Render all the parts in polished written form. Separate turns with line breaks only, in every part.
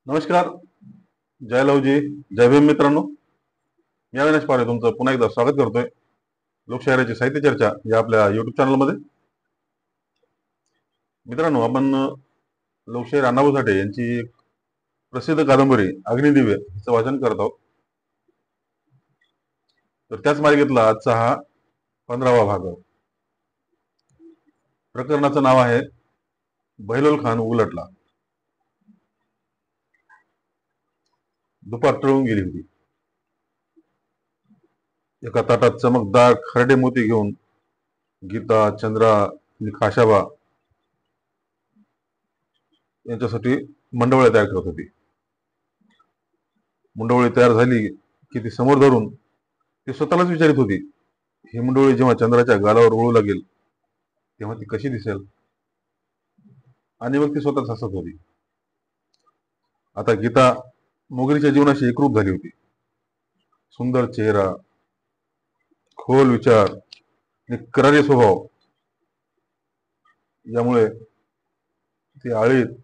नमस्कार. जय लवजी. जय भीम मित्रांनो. मी अविनाश पारे तुमचं पुन्हा एकदा स्वागत करतोय लोकशाहीची साहित्य चर्चा या आपल्या युट्यूब चॅनलमध्ये. मित्रांनो, आपण लोकशाहीर अण्णाभाऊ साठे यांची एक प्रसिद्ध कादंबरी अग्निदिव्य हिचं वाचन करत आहोत. तर त्याच मालिकेतला आजचा हा 15वा भाग आहे. प्रकरणाचं नाव आहे बहिलोल खान उलटला. दुपार टळून गेली होती. एका ताटात चमकदार खरडे मोती घेऊन गीता, चंद्रा आणि खाशाबा यांच्यासाठी मंडवळ्या तयार करत होती. मुंडवळी तयार झाली की ती समोर धरून ती स्वतःलाच विचारित होती, ही मुंडवळी जेव्हा चंद्राच्या गालावर ओळू लागेल तेव्हा ती कशी दिसेल. आणि मग ती स्वतःच हसत होती. आता गीता मोगरीच्या जीवनाशी एकरूप झाली होती. सुंदर चेहरा, खोल विचार आणि करारी स्वभाव यामुळे ती आळीत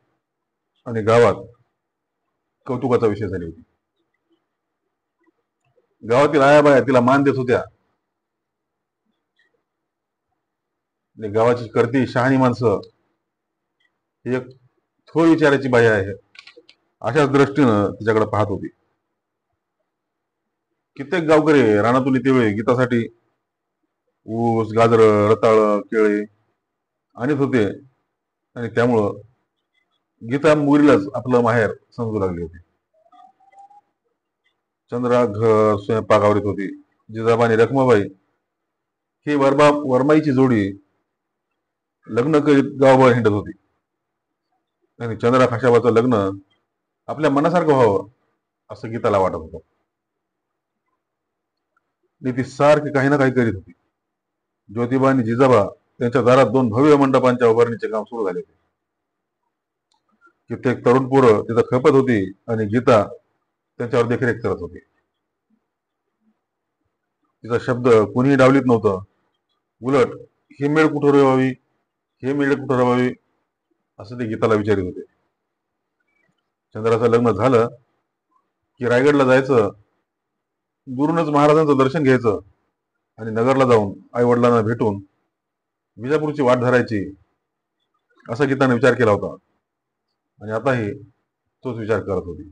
आणि गावात कौतुकाचा विषय झाली होती. गावातील आयाबाया तिला मान देत होत्या. गावाची करती शहाणी माणसं ही एक थोर विचाराची बाई आहे अशाच दृष्टीनं तिच्याकडे पाहत होती. कित्येक गावकरी रानातून येतेवेळी गीतासाठी ऊस, गाजर, रताळ, केळे आणत होते आणि त्यामुळं गीता मुरीलाच आपलं माहेर समजू लागली होती. चंद्रा घर स्वयंपाक आवरीत होती. जिजाबाई रखमाबाई ही वर्माईची जोडी लग्न करीत गावभर हिंडत होती आणि चंद्रा खाशाबाचं लग्न आपल्या मनासारखं व्हावं असं गीताला वाटत होतं. ती सारखी काही ना काही करीत होती. ज्योतिबा आणि जिजाबा त्यांच्या दारात 2 भव्य मंडपांच्या उभारणीचे काम सुरू झाले होते. कित्येक तरुण पोरं तिथं खपत होती आणि गीता त्यांच्यावर देखरेख करत होती. तिचा शब्द कुणीही डावलीत नव्हतं. उलट हे मेळ कुठं रवावी, हे मेळ कुठं रवावी असं ते गीताला विचारित होते. चंद्राचं लग्न झालं की रायगडला जायचं, दुरूनच महाराजांचं दर्शन घ्यायचं आणि नगरला जाऊन आई वडिलांना भेटून विजापूरची वाट धरायची असा गीताने विचार केला होता. आणि आताही तोच विचार करत होती.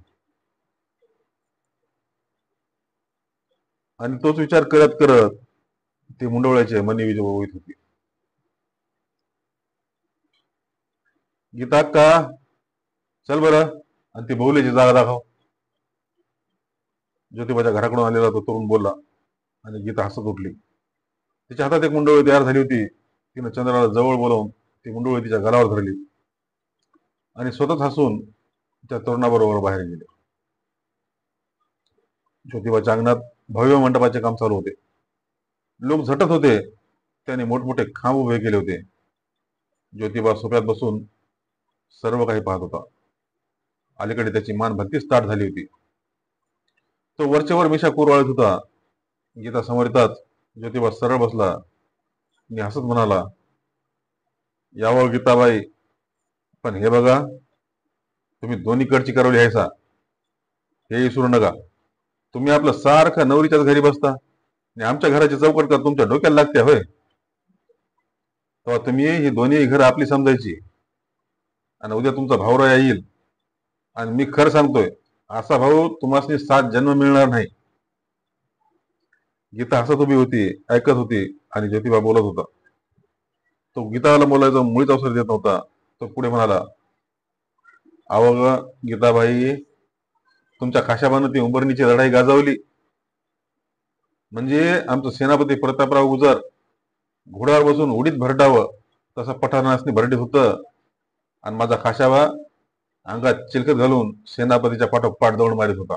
आणि तोच विचार करत करत ती मुंडवळ्याचे मनी विजय होईत होती. गीता का चल बरं आणि ती बहुलेची जागा दाखव. ज्योतिबाच्या घराकडून आलेला तो तरुण बोलला आणि गीता हसत उठली. तिच्या हातात एक मुंडवळी तयार झाली होती. तिनं चंद्राला जवळ बोलावून ती मुंडवळी तिच्या गालावर धरली आणि स्वतःच हसून त्या तरुणाबरोबर बाहेर गेले. ज्योतिबाच्या अंगणात भव्य मंडपाचे काम चालू होते. लोक झटत होते. त्यांनी मोठमोठे खांब उभे केले होते. ज्योतिबा सोप्यात बसून सर्व काही पाहत होता. अलीकडे त्याची मान भलतीच ताट झाली होती. तो वरचेवर मिशा कुरवाळत होता. गीता समोर येताच ज्योतिबा सरळ बसला आणि हसत म्हणाला, यावं गीताबाई, पण हे बघा, तुम्ही दोन्हीकडची करवली आहेसा हे विसरू नका. तुम्ही आपलं सारखं नवरीच्याच घरी बसता आणि आमच्या घराची चौकट का तुमच्या डोक्याला लागते होय. तेव्हा तुम्ही ही दोन्ही घर आपली समजायची आणि उद्या तुमचा भाऊराया येईल आणि मी खरं सांगतोय, असा भाऊ तुम्हाला 7 जन्म मिळणार नाही. गीता हसत उभी होती, ऐकत होती आणि ज्योतिबा बोलत होता. तो गीताला बोलायचा मुळीच अवसर देत नव्हता. तो पुढे म्हणाला, अवघ गीताबाई, तुमच्या खाशाबानं ती उंबरणीची लढाई गाजवली म्हणजे आमचं सेनापती प्रतापराव गुजर घोड्यावर बसून उडीत भरडावं तसा पठाणासनी भरडीत होतं आणि माझा खाशाबा अंगात चिलखत घालून सेनापतीच्या पाठोपाठ दौड मारित होता.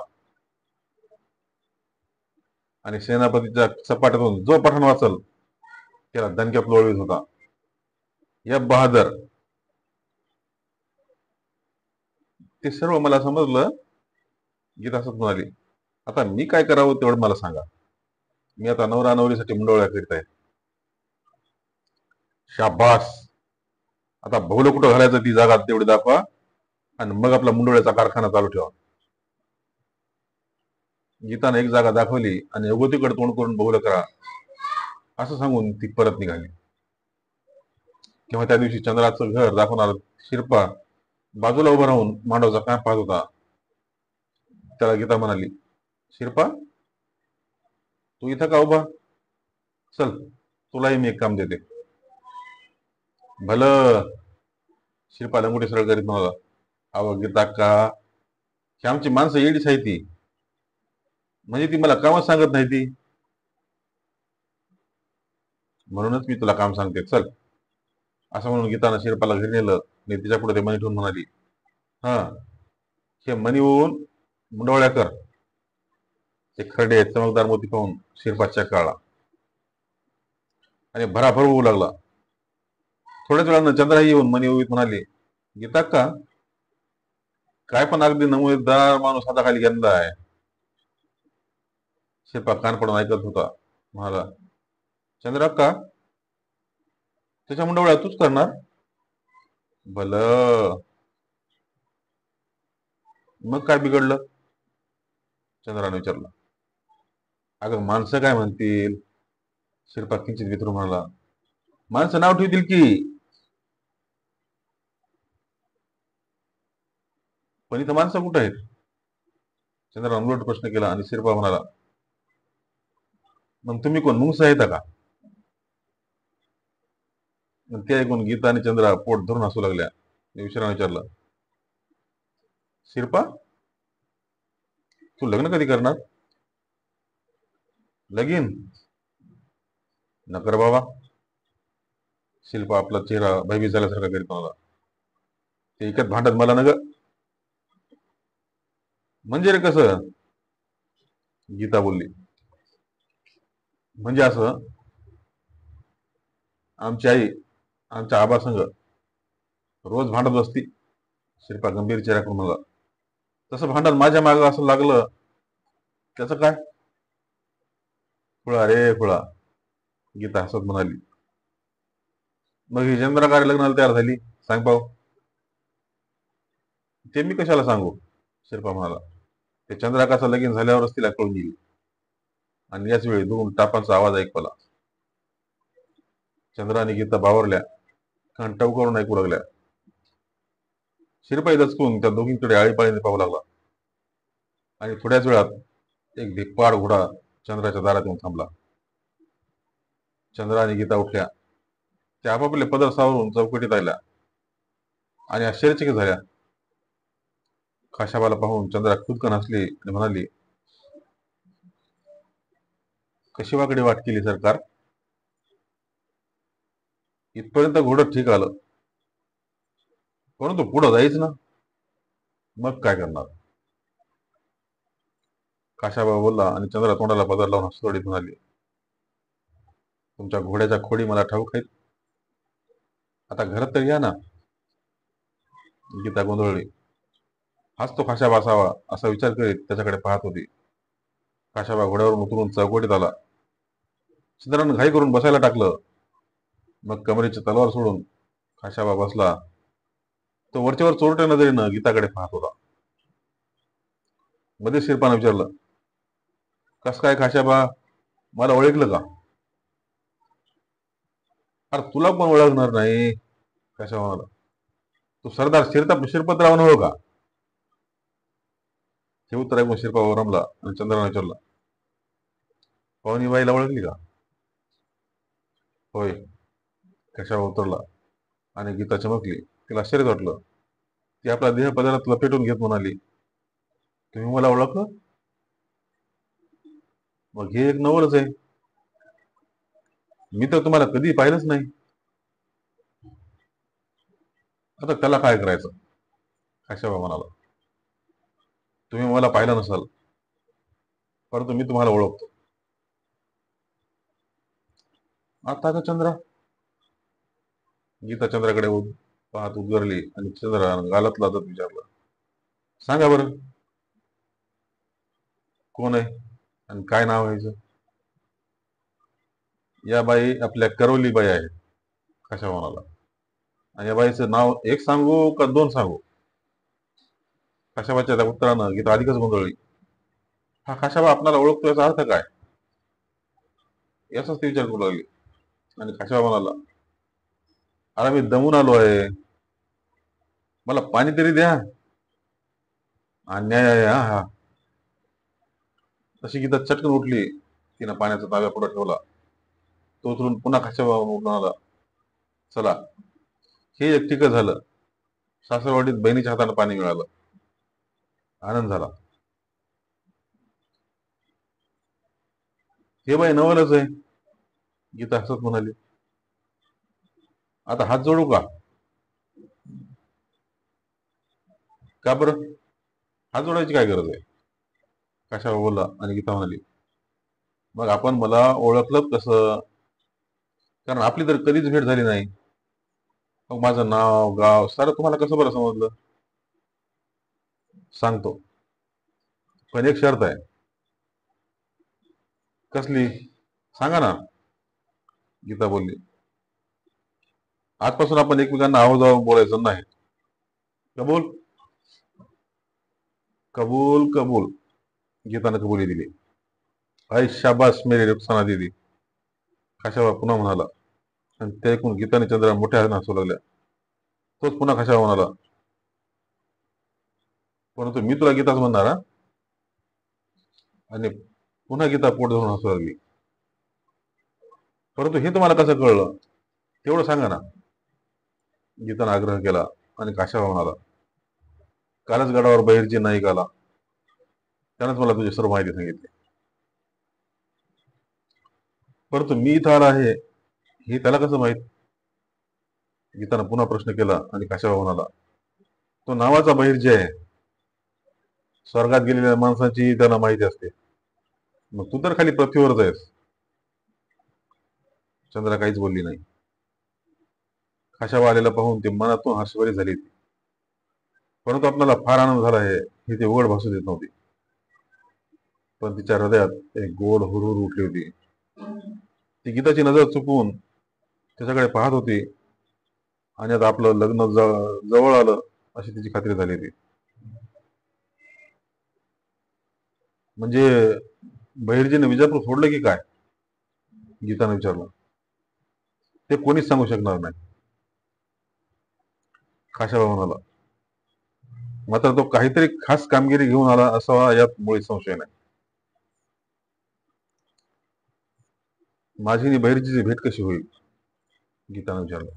आणि सेनापतीच्या सपाट्यातून जो पठाण वाचल त्याला दणक्यात लोळवीत होता. या बहादर, ते सर्व मला समजलं. गीता असंच म्हणाली, आता मी काय करावं तेवढं मला सांगा. मी आता नवरा नवरीसाठी मुंडवळ्या करीत आहे. शाबास, आता बहुलं कुठं घालायचं ती जागा तेवढी दाखवा आणि मग आपला मुंडोळ्याचा कारखाना चालू ठेवा. गीताने एक जागा दाखवली आणि अगोदीकडे तोंड करून बघू करा असं सांगून ती परत निघाली. तेव्हा त्या दिवशी चंद्राचं घर दाखवणार शिरपा बाजूला उभा राहून मांडवचा काय पाहत होता. त्याला गीता म्हणाली, शिरपा, तू इथं का उभा? चल, तुलाही मी एक काम देते. भलं, शिरपा लंगोटी सरळ करीत म्हणाला, अहो गीता का, ही आमची माणसं येडीच आहे ती, म्हणजे ती मला कामच सांगत नाही ती, म्हणूनच मी तुला काम सांगते, चल. असं म्हणून गीतानं शिरपाला घरी नेलं आणि तिच्या पुढे ते मणी ठेवून म्हणाली, हा, हे मणी होऊन मुंडवळ्या कर. ते खरडे चमकदार मोती पाहून शिरपा काळा आणि भराभर होऊ लागला. थोड्याच वेळानं चंद्राही येऊन मणी ओवीत म्हणाली, गीता का, काय पण अगदी नमुनेदार माणूस हाताखाली घेतला आहे. शिरपा कान पडून ऐकत होता. म्हणाला, चंद्रक्का, त्याच्या मुंडवळ्या तूच करणार? भलं, मग काय बिघडलं? चंद्राने विचारलं. अगं माणसं काय म्हणतील? शिरपा किंचित विचारून म्हणाला, माणसं नाव ठेवतील की, पण इथं माणसं कुठं आहेत? चंद्राने उलट प्रश्न केला आणि शिरपा म्हणाला, मग तुम्ही कोण मुंगस आहेत का? ते ऐकून गीता आणि चंद्रा पोट धरून हसू लागल्या. विचाराने विचारलं, शिरपा, तू लग्न कधी करणार? लगीन? नकर बाबा. शिल्पा आपला चेहरा भयभीत झाल्यासारखा करीत म्हणाला, ते इकत भांडत मला नग. म्हणजे रे कसं? गीता बोलली, म्हणजे असं, आमची आई आमच्या आबा संग रोज भांडत बसती. शिल्पा गंभीर चेहरा करून म्हणाला, तसं भांडण माझ्या मागं असं लागलं त्याचं काय? खुळा रे खुळा, गीता हसत म्हणाली. मग ही चंद्राकार लग्नाला तयार झाली, सांग पाहू. ते मी कशाला सांगू? शिल्पा म्हणाला, ते चंद्राकाचं लगीन झाल्यावरच तिला कळून येईल. आणि याच वेळी दोन टापांचा आवाज ऐकवला. चंद्रा आणि गीता बावरल्या, कान टवकारून ऐकू लागल्या. शिरपाई दचकून त्या दोघींकडे आळीपाळीने पाहू लागला आणि थोड्याच वेळात एक धिप्पाड घोडा चंद्राच्या दारात येऊन थांबला. चंद्रा आणि गीता उठल्या. त्या आपापले पदर सावरून चौकटीत आल्या आणि आश्चर्यचकित झाल्या. खाशाबाला पाहून चंद्रा खुदकन हसली आणि म्हणाली, कशी वाकडी वाट केली सरकार? इथपर्यंत घोडं ठीक आलं, परंतु पुढं जायच ना, मग काय करणार? काशाबा बोलला आणि चंद्रा तोंडाला पदर लावून हसतोडीत म्हणाली, तुमच्या घोड्याच्या खोडी मला ठाऊक आहेत, आता घरात तर या ना. गीता गोंधळली. हाच तो खाशाबा असावा असा विचार करीत त्याच्याकडे पाहत होती. खाशाबा घोड्यावरून उतरून चौकटीत आला. चंद्रानं घाई करून बसायला टाकलं. मग कमरेची तलवार सोडून खाशाबा बसला. तो वरच्यावर चोरट्या नजरेनं गीताकडे पाहत होता. मध्ये शिरपानं विचारलं, कस काय खाशाबा, मला ओळखलं का? अरे तुला पण ओळखणार नाही, खाशाबा म्हणाला. तू सरदार शिरपतराव नव्हे का? हे उत्तर ऐकून शिरपा रमला आणि चंद्रानं विचारलं, पवनीबाईला ओळखली का? होय, खाशाबा उतरला आणि गीता चमकली. तिला आश्चर्य वाटलं. ती आपला देह पदरात लपेटून घेत म्हणाली, तुम्ही मला ओळखलं? मग हे एक नवलच आहे. मी तर तुम्हाला कधी पाहिलंच नाही. आता त्याला काय करायचं? खाशाबा म्हणाला, तुम्ही मला पाहिलं नसाल, परंतु मी तुम्हाला ओळखतो. आता का चंद्रा? गीता चंद्राकडे पाहत उद्गारली आणि चंद्रा गालात लाजत विचारलं, सांगा बरं, कोण आहे आणि काय नाव आहे हिचं? या बाई आपल्या करवली बाई आहे, खाशाबा म्हणाला. आणि या बाईचं नाव एक सांगू का दोन सांगू? खाशाबाच्या त्या उत्तरानं गीता अधिकच गोंधळली. हा खाशाबा आपल्याला ओळखतो याचा अर्थ काय, याचाच ते विचार करू लागले. आणि खाशाबा म्हणाला, अरे मी दमून आलो आहे, मला पाणी तरी द्या. अन्याय आहे हा. तशी गीता चटकन उठली, तिनं पाण्याचा ताब्या पुढे ठेवला. तो उचलून पुन्हा खाशाबा म्हणाला, चला हे एक ठीक झालं. सासरवाडीत बहिणीच्या हाताने पाणी मिळालं, आनंद झाला. हे बाई नवलच आहे, गीता हसत म्हणाली. आता हात जोडू का? का बरं? हात जोडायची काय गरज आहे? काशाबा बोलला. आणि गीता म्हणाली, मग आपण मला ओळखलं कसं? कारण आपली तर कधीच भेट झाली नाही. मग माझं नाव गाव सारं तुम्हाला कसं बरं समजलं? सांगतो, पण एक शर्त आहे. कसली? सांगा ना, गीता बोलली. आजपासून आपण एकमेकांना आहो जावं बोलायचं नाही. कबूल? कबूल कबूल, गीतानं कबुली दिली. आई शाबास मेरी रुखसाना दिदी, खाशाबा पुन्हा म्हणाला. आणि ते ऐकून गीताने चंद्रा मोठ्या हाताने हसू लागल्या. तोच पुन्हा खाशाबा म्हणाला, परंतु मी तुला गीताच म्हणणार हा. आणि पुन्हा गीता पोट धरून हसू लागली. परंतु हे तुम्हाला कसं कळलं, तेवढं सांगा ना, गीताने आग्रह केला. आणि काशाबा म्हणाला, कालच गडावर बहिर्जी नाईक आला, त्यानंच मला तुझी सर्व माहिती सांगितली. परंतु मी इथं आला आहे हे त्याला कसं माहित? गीतानं पुन्हा प्रश्न केला. आणि काशाबा म्हणाला, तो नावाचा बहिर्जी आहे. स्वर्गात गेलेल्या माणसाची त्यांना माहिती असते. मग तू तर खाली पृथ्वीवरच आहेस. चंद्रा काहीच बोलली नाही. खाशाबा आलेला पाहून ती मनातून हसवरी झाली. परंतु आपल्याला फार आनंद झाला आहे हे ती उघड भासू देत नव्हती. पण तिच्या हृदयात एक गोड हुरहुर उठली होती. ती गीताची नजर चुकवून त्याच्याकडे पाहत होती. आणि आता आपलं लग्न जवळ आलं अशी तिची खात्री झाली होती. म्हणजे बहिर्जीने विजापूर सोडलं की काय? गीताने विचारलं. ते कोणीच सांगू शकणार नाही, खाशाबा म्हणाला. मात्र तो काहीतरी खास कामगिरी घेऊन आला असावा यात मुळी संशय नाही. माझी आणि बहिर्जीची भेट कशी होईल? गीताने विचारलं.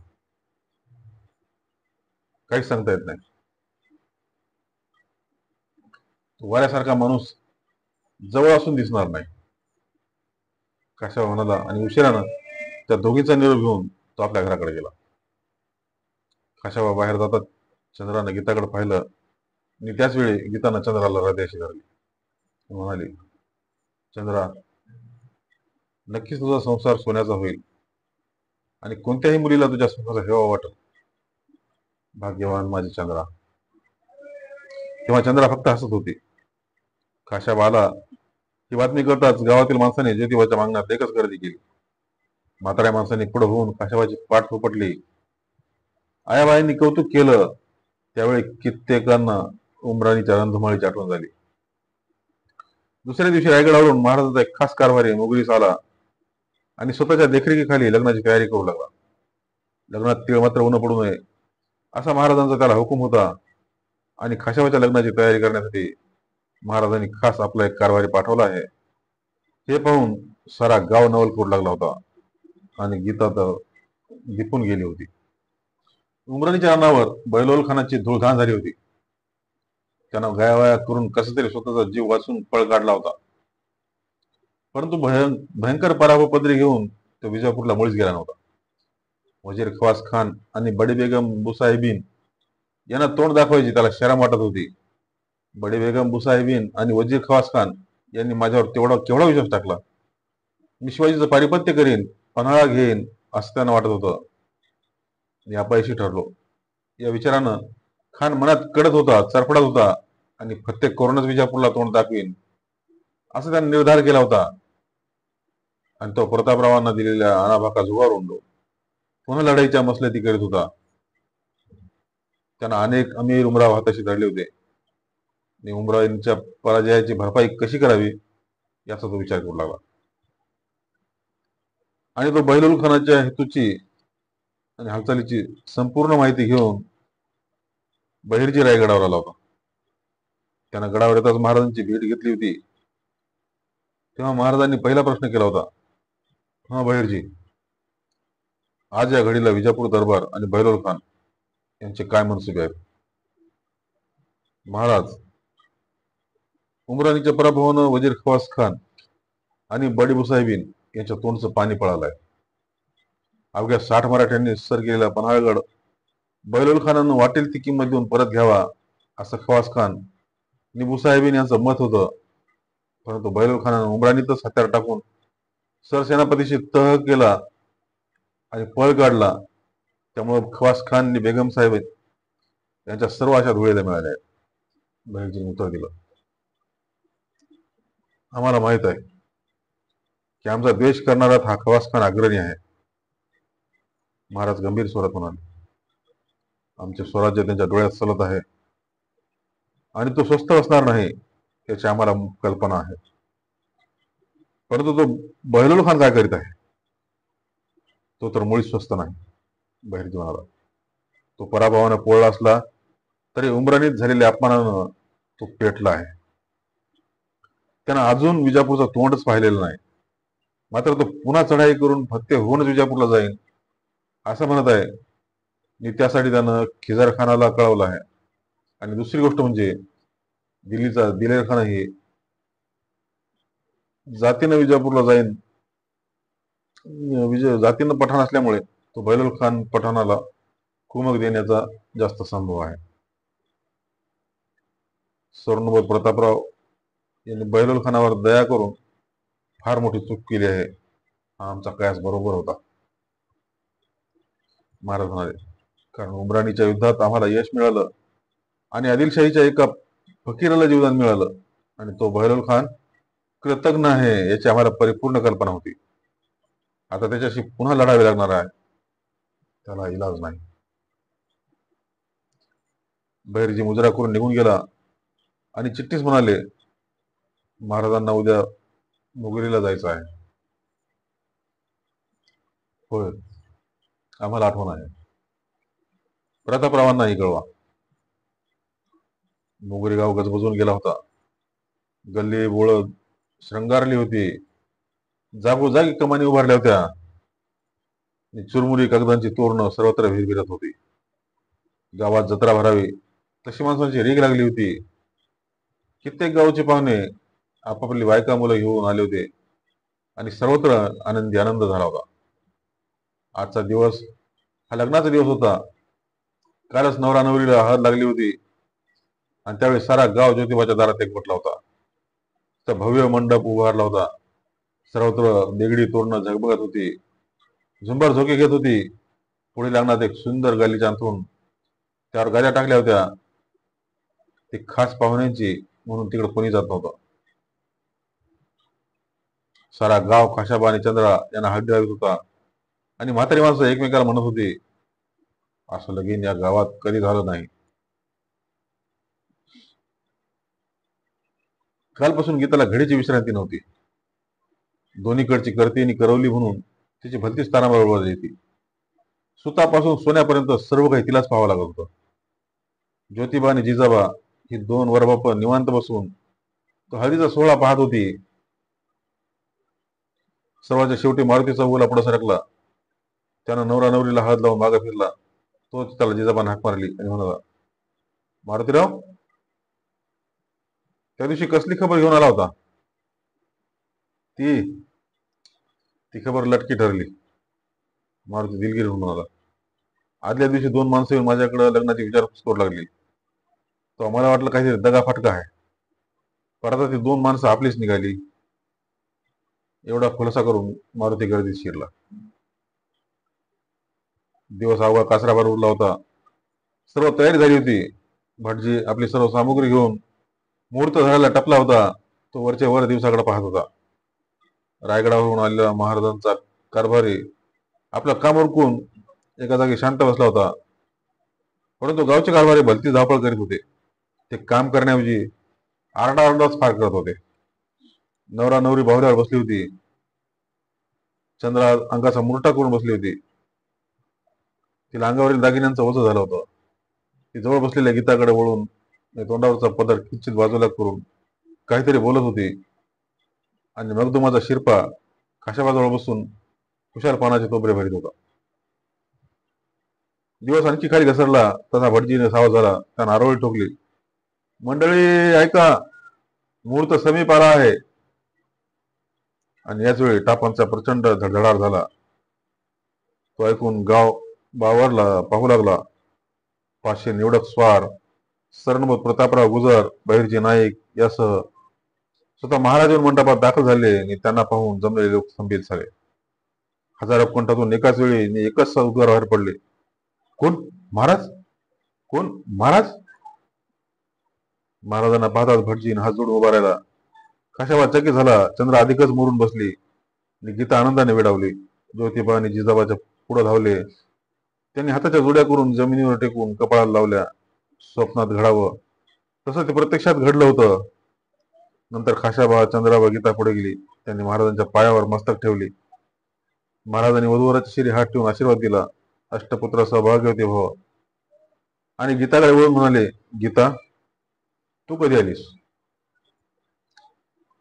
काहीच सांगता येत नाही. वाऱ्यासारखा माणूस जवळ असून दिसणार नाही, काशाबा म्हणाला. आणि उशिरानं त्या दोघींचा निरोप घेऊन तो आपल्या घराकडे गेला. खाशाबा बाहेर जातात चंद्रानं गीताकडे पाहिलं. आणि त्याच वेळी गीतानं चंद्राला हृदयाशी धरली. म्हणाली, चंद्रा, नक्कीच तुझा संसार सोन्याचा होईल आणि कोणत्याही मुलीला तुझ्या सुखाचा हेवा वाटेल. भाग्यवान माझी चंद्रा. तेव्हा चंद्रा फक्त हसत होती. खाशाबा आला ही बातमी करताच गावातील माणसाने ज्योतिबाच्या मागण्यात एकच गर्दी केली. म्हाताऱ्या माणसांनी पुढे होऊन खाशाबाची पाठ थोपटली. आयाबाईंनी कौतुक केलं. त्यावेळी कित्येकांना उमराणीच्या रणधुमाळीची आठवण झाली. दुसऱ्या दिवशी रायगडावरून महाराजांचा एक खास कारभारी मुगलीस आला आणि स्वतःच्या देखरेखीखाली लग्नाची तयारी करू लागला. लग्नात तीळ मात्र ऊन पडू नये असा महाराजांचा त्याला हुकूम होता. आणि खाशाबाच्या लग्नाची तयारी करण्यासाठी महाराजांनी खास आपला एक कारभारी पाठवला आहे. हे पाहून सारा गाव नवल करू लागला होता. आणि गीता तर दिपून गेली होती. उमराणीच्या अन्नावर बैलोल खानाची धुळधाण झाली होती. त्यानं गायावाया करून कसा तरी स्वतःचा जीव वाचून पळ काढला होता. परंतु भयंकर पराभव पदरी घेऊन तो विजापूरला मुळीच गेला नव्हता. वजीर खवास खान आणि बडी बेगम बुसाहेबीन यांना तोंड दाखवायची त्याला शरम वाटत होती. बडी बेगम बुसाहेबीन आणि वजीर खवास खान यांनी माझ्यावर केवढा विश्वास टाकला. मी शिवाजीचं पारिपत्य करीन, पन्हाळा घेईन असं त्यांना वाटत होतं. मी अपयशी ठरलो. या विचारानं खान मनात कडत होता, चरफडत होता. आणि प्रत्येक कोरोनाच विजापूरला तोंड दाखवीन असा त्याने निर्धार केला होता. आणि तो प्रतापरावांना दिलेल्या अनाभाका झुगारून पुन्हा लढाईच्या मसलती करीत होता. त्यांना अनेक अमीर उमराव हाताशी धरले होते. आणि उमराईंच्या पराजयाची भरपाई कशी करावी याचा तो विचार करू लागला. आणि तो बहिरुल खानाच्या हेतूची आणि हालचालीची संपूर्ण माहिती घेऊन बहिर्जी रायगडावर आला होता. त्यानं गडावर येताच महाराजांची भेट घेतली होती. तेव्हा महाराजांनी पहिला प्रश्न केला होता, हा बहिर्जी, आज या घडीला विजापूर दरबार आणि बहिरोल खान यांचे काय मनसुबे आहेत? महाराज, उमराणीच्या पराभवानं वजीर खवास खान आणि बडी मुसाहिबीन यांच्या तोंडचं पाणी पळालंय. अवघ्या 60 मराठ्यांनी सर केलेला पन्हाळगड बहिरोल खानानं वाटेल ती किंमत देऊन परत घ्यावा असं खवास खान आणि मुसाहिबीन यांचं मत होतं. परंतु बहिरोल खानानं उमराणीतच हत्यार टाकून सरसेनापतीशी तह केला आणि पळ काढला. त्यामुळे खवास खान आणि बेगम साहेब यांच्या सर्व आशा धुळीला मिळाल्या. बहिर्जीने उत्तर दिलं, आम्हाला माहित आहे की आमचा द्वेष करणारा हा खवास खान अग्रणी आहे. महाराज गंभीर स्वरात म्हणाले, आमचे स्वराज्य त्यांच्या डोळ्यात सलत आहे आणि तो स्वस्त असणार नाही याची आम्हाला कल्पना आहे. परंतु तो बहिरोल खान काय करीत आहे? तो तर मुळीच स्वस्त नाही. बहिर्जी म्हणाला, तो पराभवानं पोळला असला तरी उमराणीत झालेल्या अपमानानं तो पेटला आहे. त्यानं अजून विजापूरचं तोंडच पाहिलेलं नाही. मात्र तो पुन्हा चढाई करून फत्ते होऊनच विजापूरला जाईल असं म्हणत आहे. आणि त्यासाठी त्यानं खिजार खानाला कळवलं आहे. आणि दुसरी गोष्ट म्हणजे दिल्लीचा दिलेर खानही जातीनं विजापूरला जाईन. जातीनं पठाण असल्यामुळे तो बहिरोल खान पठाणाला कुमक देण्याचा जास्त संभव आहे. स्वर्ण प्रतापराव यांनी बहिरोल खानावर दया करून फार मोठी चूक केली आहे. हा आमचा कयास बरोबर होता. महाराज म्हणाले, कारण उमराणीच्या युद्धात आम्हाला यश मिळालं आणि आदिलशाहीच्या एका फकीराला जीवदान मिळालं आणि तो बहिरोल खान कृतज्ञ आहे याची आम्हाला परिपूर्ण कल्पना होती. आता त्याच्याशी पुन्हा लढावे लागणार आहे. त्याला इलाज नाही. बहिर्जी मुजरा करून निघून गेला आणि चिठ्ठीस म्हणाले, महाराजांना उद्या मुगरीला जायचं आहे. होय, आम्हाला आठवण आहे. प्रतापरावांनाही कळवा. मुगरी गाव गजबजून गेला होता. गल्ली बोळ श्रंगारली होती. जागोजागी कमानी उभारल्या होत्या. चुरमुरी कागदांची तोरणं सर्वत्र भिरभिरत होती. गावात जत्रा भरावी तशी माणसांची रीग लागली होती. कित्येक गावचे पाहुणे आपापली बायका मुलं घेऊन आले होते आणि सर्वत्र आनंदी आनंद झाला होता. आजचा दिवस हा लग्नाचा दिवस होता. कालच नवरा नवरीला हळद लागली होती आणि त्यावेळी सारा गाव ज्योतिबाच्या दारात एकवटला होता. त्या भव्य मंडप उभारला होता. सर्वत्र बेगडी तोरणं झगबगत होती. झुंबर झोके घेत होती. पुढील अंगणात एक सुंदर गालीचा अंथरून त्यावर गाद्या टाकल्या होत्या. ती खास पाहुण्यांची म्हणून तिकडे कोणी जात नव्हतं. सारा गाव खाशाबा आणि चंद्रा यांना हळदी लावित होता आणि म्हातारी माणसं एकमेकाला म्हणत होती, असं लगीन या गावात कधी झालं नाही. कालपासून गीताला घडीची विश्रांती नव्हती. दोन्हीकडची करती आणि करवली म्हणून तिची भलतीच तारांबळ येते. सुतापासून सोन्यापर्यंत सर्व काही तिलाच पाहावं लागत होतं. ज्योतिबा आणि जिजाबा ही दोन वरबाप निवांत बसून तो हळदीचा सोहळा पाहत होती. सर्वांच्या शेवटी मारुतीचा उला पुढे सरकला. त्यानं नवरा नवरीला हळद लावून मागे फिरला. तोच त्याला जिजाबाने हाक मारली आणि म्हणाला, मारुतीराव, त्या दिवशी कसली खबर घेऊन आला होता? ती ती खबर लटकी ठरली. मारुती दिलगिरी होऊन म्हणाला, आदल्या दिवशी दोन माणसं येऊन माझ्याकडे लग्नाची विचारपूस करू लागली. तो मला वाटलं काहीतरी दगा फटका आहे. पर आता ती दोन माणसं आपलीच निघाली. एवढा खुलासा करून मारुती गर्दीत शिरला. दिवस अवघा कासराभर उरला होता. सर्व तयारी झाली होती. भटजी आपली सर्व सामुग्री घेऊन मुहूर्त धरायला टपला होता. तो वरच्या वर दिवसाकडे पाहत होता. रायगडावरून आलेला महाराजांचा कारभारी आपलं काम उरकून एका जागी शांत बसला होता. परंतु गावचे कारभारी भलती धावपळ करीत होते. ते काम करण्याऐवजी आरडाओरडाच फार करत होते. नवरा नवरी बाहुल्यावर बसली होती. चंद्रा अंगाचा मुरटा करून बसली होती. तिला अंगावरील दागिन्यांचं ओझं झालं होतं. ती जवळ बसलेल्या गीताकडे वळून तोंडावरचा पदर किंचित बाजूला करून काहीतरी बोलत होती आणि मगदुमाचा शिरपा खाशाबाजवळ बसून खुशाल पानाचे तोबरे भरीत होता. दिवस आणखी खाली घसरला तसा भटजीने सावध झाला. त्यानं आरोळी ठोकली. मंडळी ऐका, मुहूर्त समीप आला आहे. आणि याच वेळी टापांचा प्रचंड धडधडाट झाला. तो ऐकून गाव बावरला पाहू लागला. 500 निवडक स्वार, सरनोबत प्रतापराव गुजर, बहिर्जी नाईक यासह स्वतः महाराज मंडपात दाखल झाले आणि त्यांना पाहून जमलेले लोक स्तंभित झाले. हजारो कंठातून एकाच वेळी आणि एकच उद्गार बाहेर पडले. कोण? महाराज? कोण? महाराज? महाराजांना पाहताच भटजीने हात जोडून उभा राहिला. खाशाबा चकित झाला. चंद्र अधिकच मोरून बसली आणि गीता आनंदाने वेडावली. ज्योतिबा आणि जिजाबाच्या पुढे धावले. त्यांनी हाताच्या जोड्या करून जमिनीवर टेकून कपाळाला लावल्या. स्वप्नात घडावं तसं ते प्रत्यक्षात घडलं होतं. नंतर खाशाबा, चंद्राबा गीता पुढे गेली. त्यांनी महाराजांच्या पायावर मस्तक ठेवली. महाराजांनी वधूवराच्या शिरी हात ठेवून आशीर्वाद दिला. अष्टपुत्र सौभाग्यवती भव. आणि गीताकडे वळून म्हणाले, गीता, तू कधी आलीस?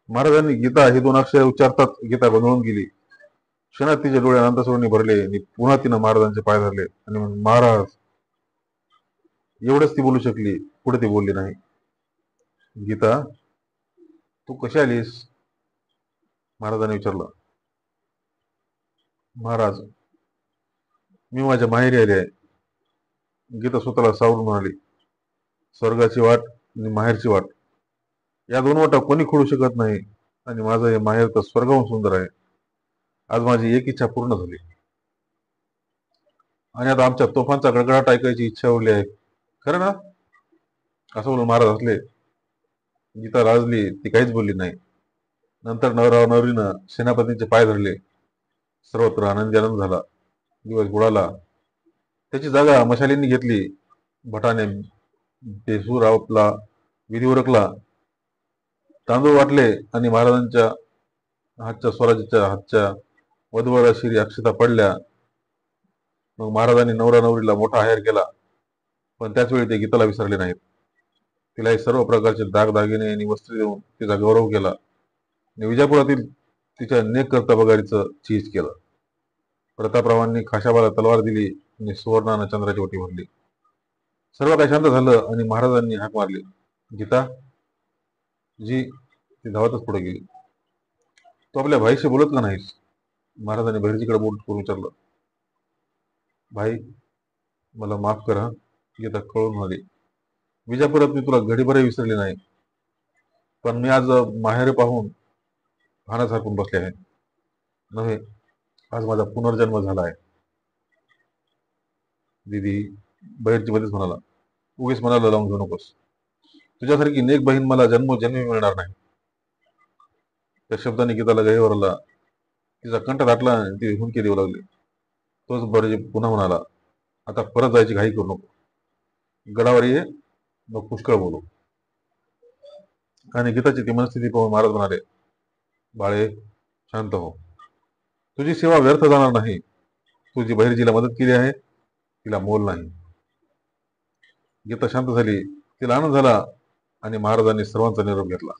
महाराजांनी गीता ही 2 अक्षरे उच्चारतात गीता गोंधळून गेली. क्षणात तिचे डोळे अनंतसुरांनी भरले आणि पुन्हा तिनं महाराजांचे पाय धरले आणि महाराज, एवढंच ती बोलू शकली. पुढे ती बोलली नाही. गीता, तू कशी आलीस? महाराजांनी विचारलं. महाराज, मी माझ्या माहेरी आले आहे. गीता स्वतःला सावरून म्हणाली. स्वर्गाची वाट आणि माहेरची वाट या 2 वाटा कोणी खोडू शकत नाही. आणि माझं हे माहेर तर स्वर्गाहून सुंदर आहे. आज माझी एक इच्छा पूर्ण झाली आणि आता आमच्या तोफांचा गडगडाट ऐकायची इच्छा उरली आहे. खरं ना? असं बोलून महाराज हसले. गीता लाजली. ती काहीच बोलली नाही. नंतर नवरा नवरीनं सेनापतींचे पाय धरले. सर्वत्र आनंदी आनंद झाला. दिवस बुडाला. त्याची जागा मशालींनी घेतली. भटाने बेसूर आपला विधी उरकला. तांदूळ वाटले आणि महाराजांच्या हातच्या स्वराज्याच्या हातच्या वधूवरा शिरी अक्षता पडल्या. मग महाराजांनी नवरा नवरीला मोठा आहेर केला. पण त्याच वेळी ते गीताला विसरले नाहीत. तिलाही सर्व प्रकारचे दागदागिने आणि वस्त्रे देऊन तिचा गौरव केला आणि विजापुरातील तिच्या नेक कर्तबगारीचं चीज केलं. प्रतापरावांनी खाशाबाला तलवार दिली आणि सुवर्णानं चंद्राची ओटी भरली. सर्व काही शांत झालं आणि महाराजांनी हाक मारली, गीता जी. ती धावतच पुढे गेली. तो आपल्या भाईशी बोलत का नाहीस? महाराजांनी बहिर्जीकडे बोट करून विचारलं. भाई, मला माफ कर हा, गीता कळून म्हणाली. विजापुरात मी तुला घडीभरही विसरले नाही. पण मी आज माहेर पाहून भानाच हरपून बसले आहे. नव्हे, आज माझा पुनर्जन्म झाला आहे. दीदी, बहिर्जी मध्येच म्हणाला. उगीच मनाला लावून घेऊ नकोस. तुझ्यासारखी नेक बहीण मला जन्मोजन्मी मिळणार नाही. त्या शब्दाने गीताला गहिवर आला. तिचा कंठ दाटला आणि ती हुंकी देऊ लागली. तोच बहिर्जी पुन्हा म्हणाला, आता परत जायची घाई करू नको. गडावर ये, मग पुष्कळ बोलू. आणि गीताची ती मनस्थिती पाहून महाराज म्हणाले, बाळे, शांत हो. तुझी सेवा व्यर्थ जाणार नाही. तू जी बहिर्जीला मदत केली आहे तिला मोल नाही. गीता शांत झाली. तिला आनंद झाला आणि महाराजांनी सर्वांचा निरोप घेतला.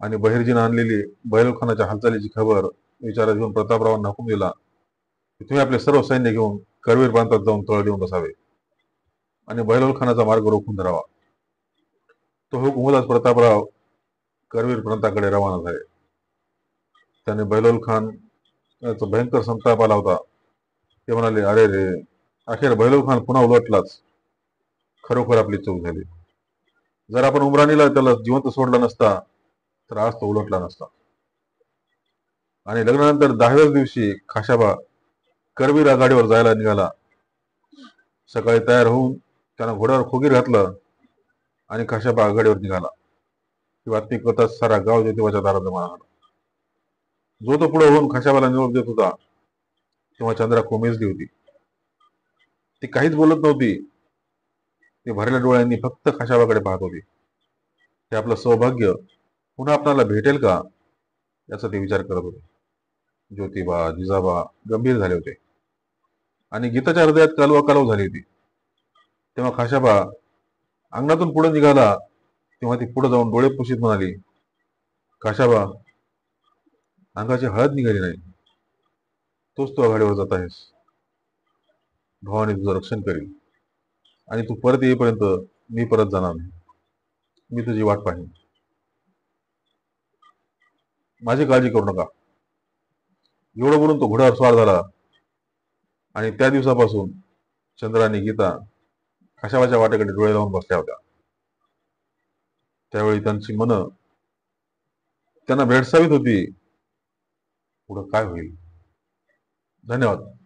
आणि बहिर्जीनं आणलेली बैलोखानाच्या हालचालीची खबर विचारात घेऊन प्रतापरावांना हुकूम दिला की तुम्ही आपले सर्व सैन्य घेऊन करवीर प्रांतात जाऊन तळ देऊन बसावे आणि बैलोखानाचा मार्ग रोखून धरावा. तो हुकूमच प्रतापराव करवीर प्रांताकडे रवाना झाले. त्याने बैलोल खान याचा भयंकर संताप आला होता. ते म्हणाले, अरे रे, अखेर बैलोल खान पुन्हा उलटलाच. खरोखर आपली चूक झाली. जर आपण उमराणीला त्याला जिवंत सोडला नसता तर आज तो उलटला नसता. आणि लग्नानंतर 10व्याच दिवशी खाशाबा करवीर आघाडीवर जायला निघाला. सकाळी तयार होऊन त्यानं घोड्यावर खोगीर घातलं आणि खाशाबा आघाडीवर निघाला. ही बातमी कळताच सारा गाव ज्योतिबाच्या दारात जमा झाला. जो तो पुढे होऊन खाशाबाला निरोप देत होता तेव्हा चंद्रा कोमेजली होती. ती काहीच बोलत नव्हती. ती भरलेल्या डोळ्यांनी फक्त खाशाबाकडे पाहत होती. हे आपलं सौभाग्य पुन्हा आपल्याला भेटेल का, याचा ते विचार करत होते. ज्योतिबा जिजाबा गंभीर झाले होते आणि गीताच्या हृदयात कालवा कालव झाली होती. तेव्हा खाशाबा अंगणातून पुढे निघाला, तेव्हा ती पुढे जाऊन डोळे पुशीत म्हणाली, खाशाबा, अंगाची हळद निघाली नाही, तोच तू आघाडीवर जात आहेस. भवानी तुझं रक्षण करेल आणि तू परत येईपर्यंत मी परत जाणार नाही. मी तुझी वाट पाहिन. माझी काळजी करू नका. एवढं बोलून तो घोड्यावर स्वार झाला आणि त्या दिवसापासून चंद्र आणि गीता खाशाबाच्या वाटेकडे डोळे लावून बसल्या होत्या. त्यावेळी त्यांची मनं त्यांना भेडसावीत होती. पुढं काय होईल? धन्यवाद.